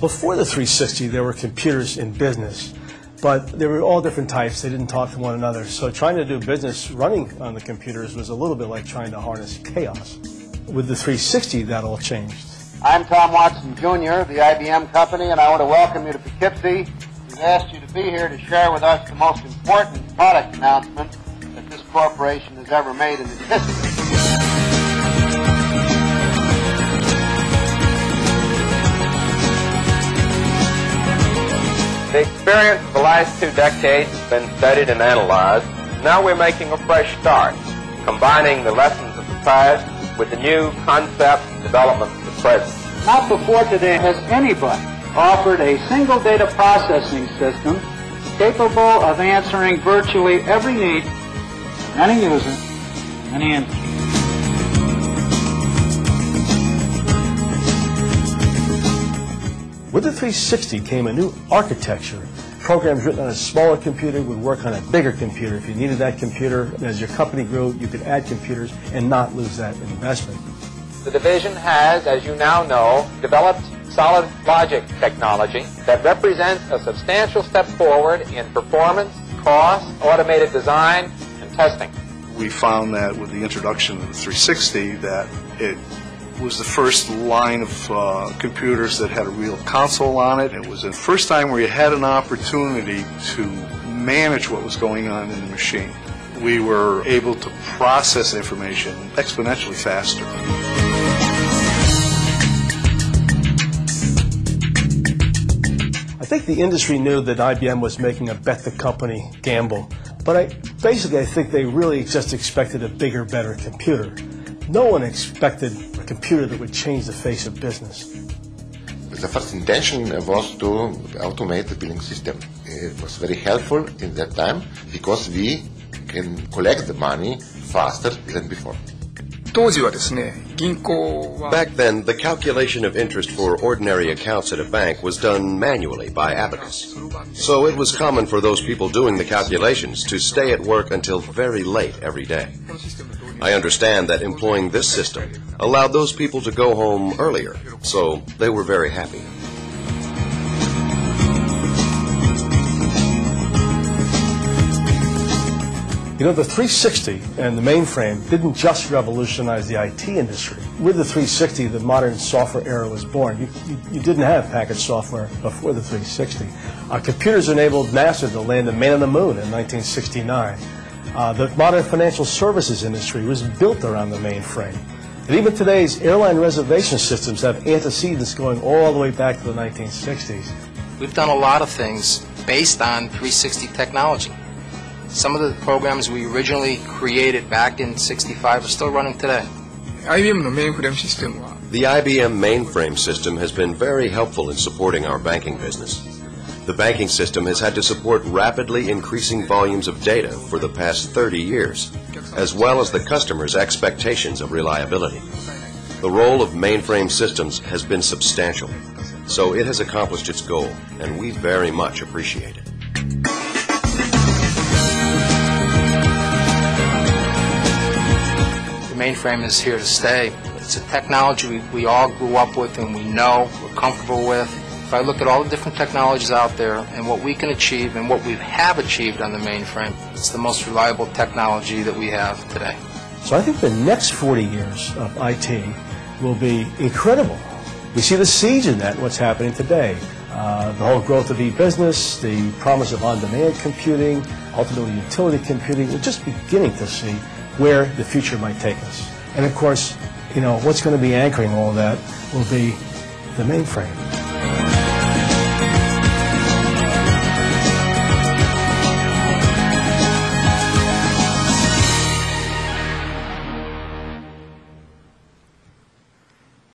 Before the 360, there were computers in business, but they were all different types. They didn't talk to one another. So trying to do business running on the computers was a little bit like trying to harness chaos. With the 360, that all changed. I'm Tom Watson, Jr. of the IBM company, and I want to welcome you to Poughkeepsie. We've asked you to be here to share with us the most important product announcement that this corporation has ever made in its history. The experience of the last 2 decades has been studied and analyzed. Now we're making a fresh start, combining the lessons of the past with the new concept developments of the present. Not before today has anybody offered a single data processing system capable of answering virtually every need of any user, any industry. With the 360 came a new architecture. Programs written on a smaller computer would work on a bigger computer. If you needed that computer, as your company grew, you could add computers and not lose that investment. The division has, as you now know, developed solid logic technology that represents a substantial step forward in performance, cost, automated design, and testing. We found that with the introduction of the 360 that it was the first line of computers that had a real console on it. It was the first time where you had an opportunity to manage what was going on in the machine. We were able to process information exponentially faster. I think the industry knew that IBM was making a bet-the-company gamble, but I think they really just expected a bigger, better computer. No one expected a computer that would change the face of business. The first intention was to automate the billing system. It was very helpful in that time because we can collect the money faster than before. Back then, the calculation of interest for ordinary accounts at a bank was done manually by abacus. So it was common for those people doing the calculations to stay at work until very late every day. I understand that employing this system allowed those people to go home earlier, so they were very happy. You know, the 360 and the mainframe didn't just revolutionize the IT industry. With the 360, the modern software era was born. You didn't have packaged software before the 360. Computers enabled NASA to land a man on the moon in 1969. The modern financial services industry was built around the mainframe. And even today's airline reservation systems have antecedents going all the way back to the 1960s. We've done a lot of things based on 360 technology. Some of the programs we originally created back in '65 are still running today. The IBM mainframe system has been very helpful in supporting our banking business. The banking system has had to support rapidly increasing volumes of data for the past 30 years, as well as the customer's expectations of reliability. The role of mainframe systems has been substantial, so it has accomplished its goal, and we very much appreciate it. The mainframe is here to stay. It's a technology we all grew up with and we know, we're comfortable with. If I look at all the different technologies out there and what we can achieve and what we have achieved on the mainframe, it's the most reliable technology that we have today. So I think the next 40 years of IT will be incredible. We see the siege in that, what's happening today. The whole growth of e-business, the promise of on-demand computing, ultimately utility computing. We're just beginning to see where the future might take us. And of course, you know, what's going to be anchoring all that will be the mainframe.